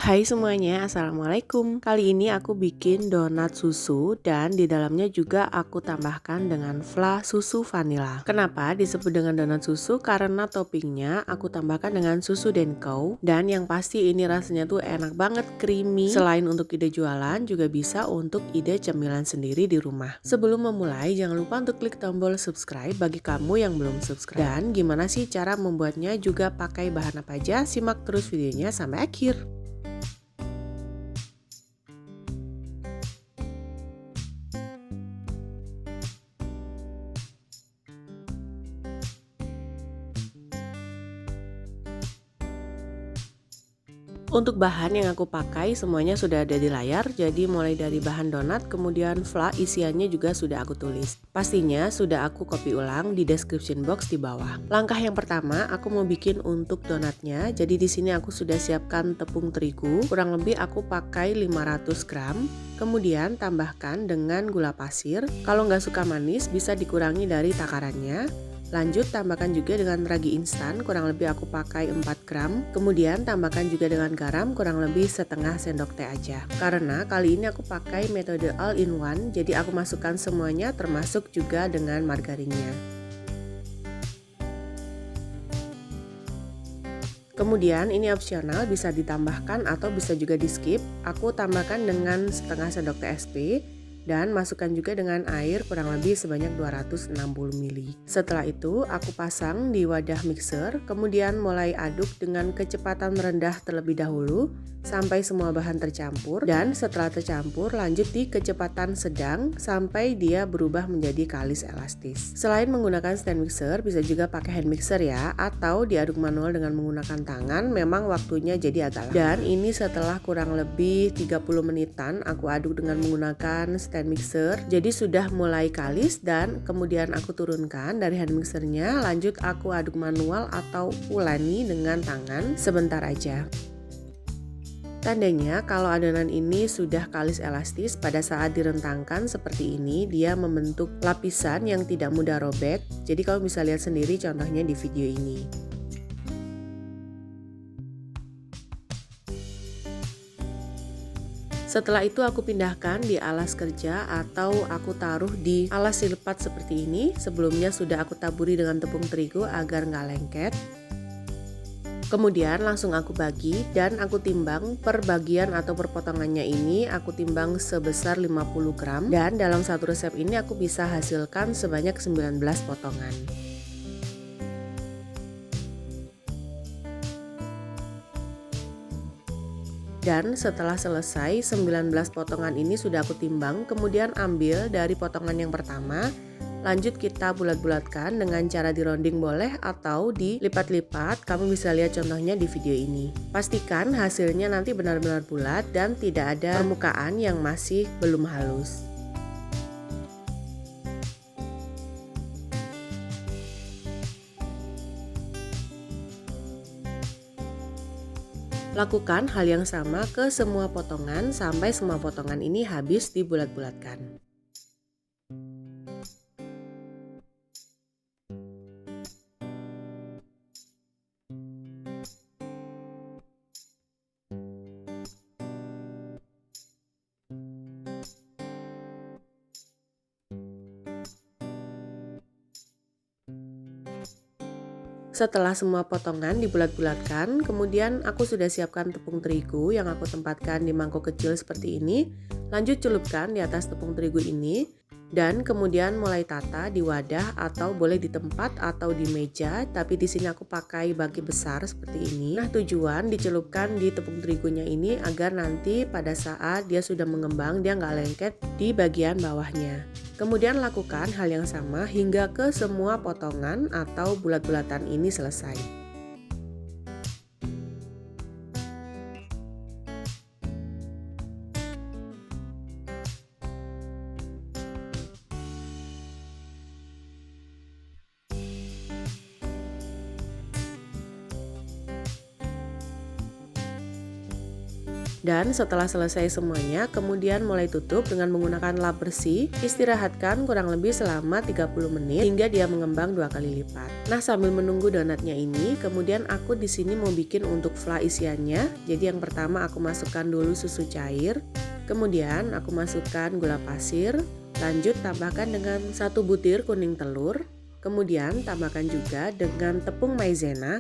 Hai semuanya, Assalamualaikum. Kali ini aku bikin donat susu dan di dalamnya juga aku tambahkan dengan fla susu vanila. Kenapa disebut dengan donat susu? Karena toppingnya aku tambahkan dengan susu Denko. Dan yang pasti ini rasanya tuh enak banget, creamy. Selain untuk ide jualan, juga bisa untuk ide cemilan sendiri di rumah. Sebelum memulai, jangan lupa untuk klik tombol subscribe bagi kamu yang belum subscribe. Dan gimana sih cara membuatnya, juga pakai bahan apa aja? Simak terus videonya sampai akhir. Untuk bahan yang aku pakai semuanya sudah ada di layar, jadi mulai dari bahan donat, kemudian fla isiannya juga sudah aku tulis. Pastinya sudah aku copy ulang di description box di bawah. Langkah yang pertama, aku mau bikin untuk donatnya. Jadi di sini aku sudah siapkan tepung terigu, kurang lebih aku pakai 500 gram. Kemudian tambahkan dengan gula pasir. Kalau nggak suka manis bisa dikurangi dari takarannya. Lanjut tambahkan juga dengan ragi instan, kurang lebih aku pakai 4 gram. Kemudian tambahkan juga dengan garam, kurang lebih setengah sendok teh aja. Karena kali ini aku pakai metode all in one, jadi aku masukkan semuanya termasuk juga dengan margarinnya. Kemudian ini opsional, bisa ditambahkan atau bisa juga di skip. Aku tambahkan dengan setengah sendok TSP. Dan masukkan juga dengan air kurang lebih sebanyak 260 ml. Setelah itu aku pasang di wadah mixer, kemudian mulai aduk dengan kecepatan rendah terlebih dahulu sampai semua bahan tercampur, dan setelah tercampur lanjut di kecepatan sedang sampai dia berubah menjadi kalis elastis. Selain menggunakan stand mixer, bisa juga pakai hand mixer ya, atau diaduk manual dengan menggunakan tangan, memang waktunya jadi agak lama. Dan ini setelah kurang lebih 30 menitan aku aduk dengan menggunakan stand mixer, jadi sudah mulai kalis dan kemudian aku turunkan dari hand mixernya, lanjut aku aduk manual atau uleni dengan tangan sebentar aja. Tandanya kalau adonan ini sudah kalis elastis, pada saat direntangkan seperti ini dia membentuk lapisan yang tidak mudah robek. Jadi kamu bisa lihat sendiri contohnya di video ini. Setelah itu aku pindahkan di alas kerja atau aku taruh di alas lipat seperti ini. Sebelumnya sudah aku taburi dengan tepung terigu agar nggak lengket. Kemudian langsung aku bagi dan aku timbang per bagian atau per potongannya ini aku timbang sebesar 50 gram, dan dalam satu resep ini aku bisa hasilkan sebanyak 19 potongan. Dan setelah selesai 19 potongan ini sudah aku timbang, kemudian ambil dari potongan yang pertama. Lanjut kita bulat-bulatkan dengan cara dironding boleh atau dilipat-lipat, kamu bisa lihat contohnya di video ini. Pastikan hasilnya nanti benar-benar bulat dan tidak ada permukaan yang masih belum halus. Lakukan hal yang sama ke semua potongan sampai semua potongan ini habis dibulat-bulatkan. Setelah semua potongan dibulat-bulatkan, kemudian aku sudah siapkan tepung terigu yang aku tempatkan di mangkok kecil seperti ini. Lanjut celupkan di atas tepung terigu ini dan kemudian mulai tata di wadah atau boleh di tempat atau di meja, tapi di sini aku pakai baki besar seperti ini. Nah, tujuan dicelupkan di tepung terigunya ini agar nanti pada saat dia sudah mengembang dia nggak lengket di bagian bawahnya. Kemudian lakukan hal yang sama hingga ke semua potongan atau bulat-bulatan ini selesai. Dan setelah selesai semuanya, kemudian mulai tutup dengan menggunakan lap bersih. Istirahatkan kurang lebih selama 30 menit hingga dia mengembang 2 kali lipat. Nah, sambil menunggu donatnya ini, kemudian aku di sini mau bikin untuk fla isiannya. Jadi yang pertama aku masukkan dulu susu cair, kemudian aku masukkan gula pasir, lanjut tambahkan dengan 1 butir kuning telur, kemudian tambahkan juga dengan tepung maizena.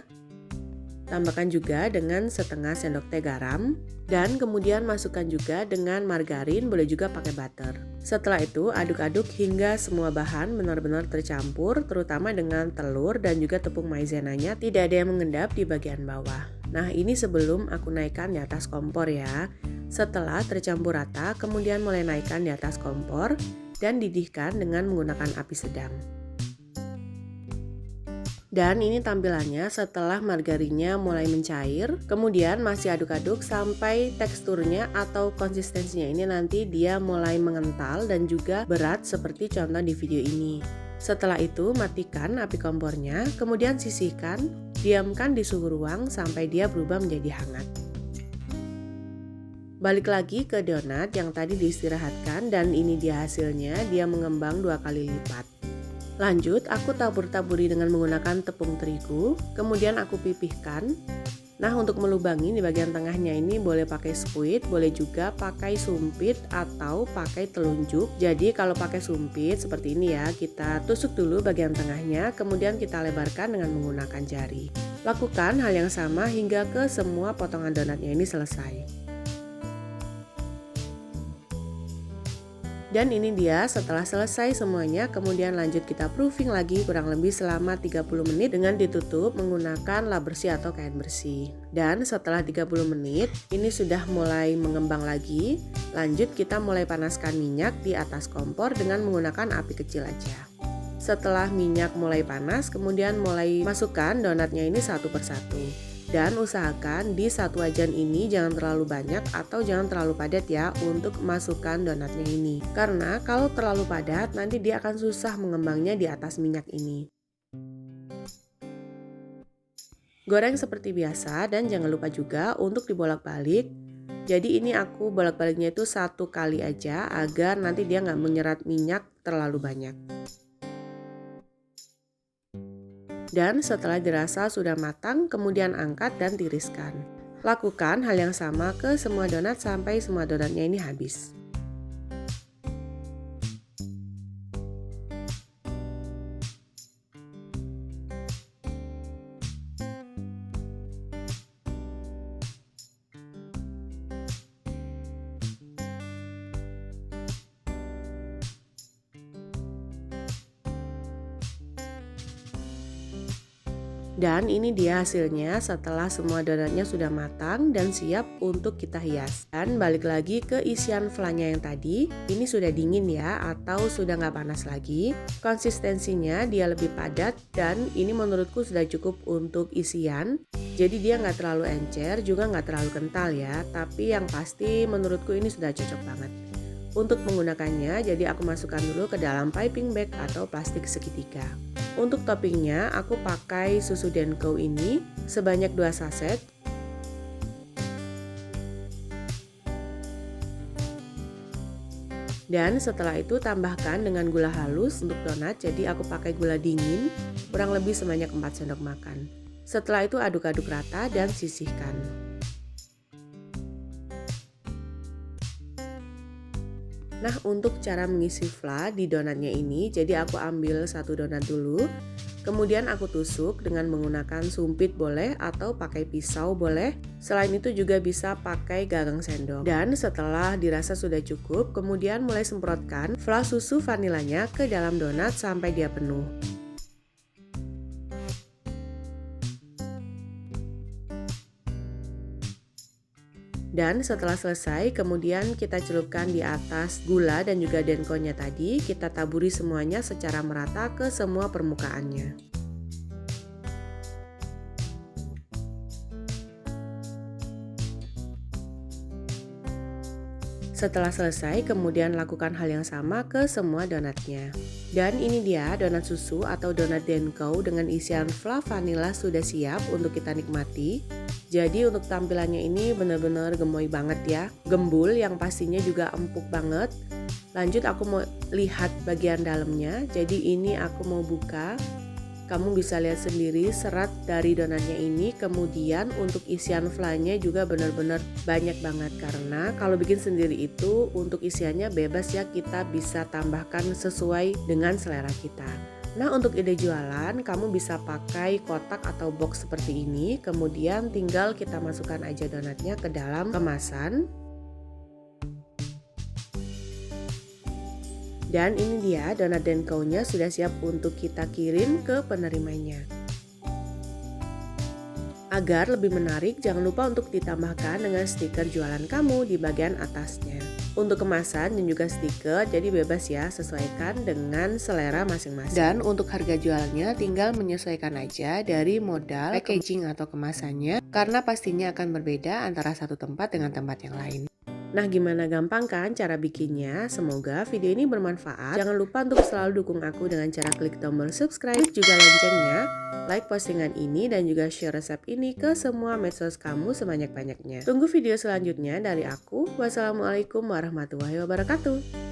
Tambahkan juga dengan setengah sendok teh garam, dan kemudian masukkan juga dengan margarin, boleh juga pakai butter. Setelah itu aduk-aduk hingga semua bahan benar-benar tercampur, terutama dengan telur dan juga tepung maizenanya tidak ada yang mengendap di bagian bawah. Nah, ini sebelum aku naikkan di atas kompor ya. Setelah tercampur rata, kemudian mulai naikkan di atas kompor dan didihkan dengan menggunakan api sedang. Dan ini tampilannya setelah margarinnya mulai mencair, kemudian masih aduk-aduk sampai teksturnya atau konsistensinya ini nanti dia mulai mengental dan juga berat seperti contoh di video ini. Setelah itu matikan api kompornya, kemudian sisihkan, diamkan di suhu ruang sampai dia berubah menjadi hangat. Balik lagi ke donat yang tadi diistirahatkan dan ini dia hasilnya, dia mengembang 2 kali lipat. Lanjut, aku tabur-taburi dengan menggunakan tepung terigu, kemudian aku pipihkan. Nah, untuk melubangi di bagian tengahnya ini boleh pakai spuit, boleh juga pakai sumpit atau pakai telunjuk. Jadi kalau pakai sumpit seperti ini ya, kita tusuk dulu bagian tengahnya, kemudian kita lebarkan dengan menggunakan jari. Lakukan hal yang sama hingga ke semua potongan donatnya ini selesai. Dan ini dia setelah selesai semuanya, kemudian lanjut kita proofing lagi kurang lebih selama 30 menit dengan ditutup menggunakan lap bersih atau kain bersih. Dan setelah 30 menit ini sudah mulai mengembang lagi. Lanjut kita mulai panaskan minyak di atas kompor dengan menggunakan api kecil aja. Setelah minyak mulai panas, kemudian mulai masukkan donatnya ini satu persatu. Dan usahakan di satu wajan ini jangan terlalu banyak atau jangan terlalu padat ya untuk masukkan donatnya ini. Karena kalau terlalu padat nanti dia akan susah mengembangnya di atas minyak ini. Goreng seperti biasa dan jangan lupa juga untuk dibolak-balik. Jadi ini aku bolak-baliknya itu 1 kali aja agar nanti dia nggak menyerap minyak terlalu banyak. Dan setelah dirasa sudah matang, kemudian angkat dan tiriskan. Lakukan hal yang sama ke semua donat sampai semua donatnya ini habis. Dan ini dia hasilnya setelah semua donatnya sudah matang dan siap untuk kita hias. Dan balik lagi ke isian flanya yang tadi, ini sudah dingin ya atau sudah nggak panas lagi. Konsistensinya dia lebih padat dan ini menurutku sudah cukup untuk isian. Jadi dia nggak terlalu encer, juga nggak terlalu kental ya. Tapi yang pasti menurutku ini sudah cocok banget. Untuk menggunakannya, jadi aku masukkan dulu ke dalam piping bag atau plastik segitiga. Untuk toppingnya, aku pakai susu Denko ini sebanyak 2 saset. Dan setelah itu tambahkan dengan gula halus untuk donat, jadi aku pakai gula dingin kurang lebih sebanyak 4 sendok makan. Setelah itu aduk-aduk rata dan sisihkan. Nah, untuk cara mengisi fla di donatnya ini, jadi aku ambil 1 donat dulu, kemudian aku tusuk dengan menggunakan sumpit boleh atau pakai pisau boleh. Selain itu juga bisa pakai gagang sendok. Dan setelah dirasa sudah cukup, kemudian mulai semprotkan fla susu vanilanya ke dalam donat sampai dia penuh. Dan setelah selesai, kemudian kita celupkan di atas gula dan juga denkonya tadi. Kita taburi semuanya secara merata ke semua permukaannya. Setelah selesai, kemudian lakukan hal yang sama ke semua donatnya. Dan ini dia donat susu atau donat Denko dengan isian fluff vanilla sudah siap untuk kita nikmati. Jadi untuk tampilannya ini benar-benar gemoy banget ya, gembul yang pastinya juga empuk banget. Lanjut aku mau lihat bagian dalamnya, jadi ini aku mau buka. Kamu bisa lihat sendiri serat dari donatnya ini, kemudian untuk isian flannya juga benar-benar banyak banget karena kalau bikin sendiri itu untuk isiannya bebas ya, kita bisa tambahkan sesuai dengan selera kita. Nah untuk ide jualan kamu bisa pakai kotak atau box seperti ini, kemudian tinggal kita masukkan aja donatnya ke dalam kemasan. Dan ini dia donat Denko-nya sudah siap untuk kita kirim ke penerimanya. Agar lebih menarik, jangan lupa untuk ditambahkan dengan stiker jualan kamu di bagian atasnya. Untuk kemasan dan juga stiker jadi bebas ya, sesuaikan dengan selera masing-masing. Dan untuk harga jualnya tinggal menyesuaikan aja dari modal, packaging atau kemasannya, karena pastinya akan berbeda antara satu tempat dengan tempat yang lain. Nah gimana, gampang kan cara bikinnya? Semoga video ini bermanfaat. Jangan lupa untuk selalu dukung aku dengan cara klik tombol subscribe, klik juga loncengnya, like postingan ini dan juga share resep ini ke semua medsos kamu sebanyak-banyaknya. Tunggu video selanjutnya dari aku. Wassalamualaikum warahmatullahi wabarakatuh.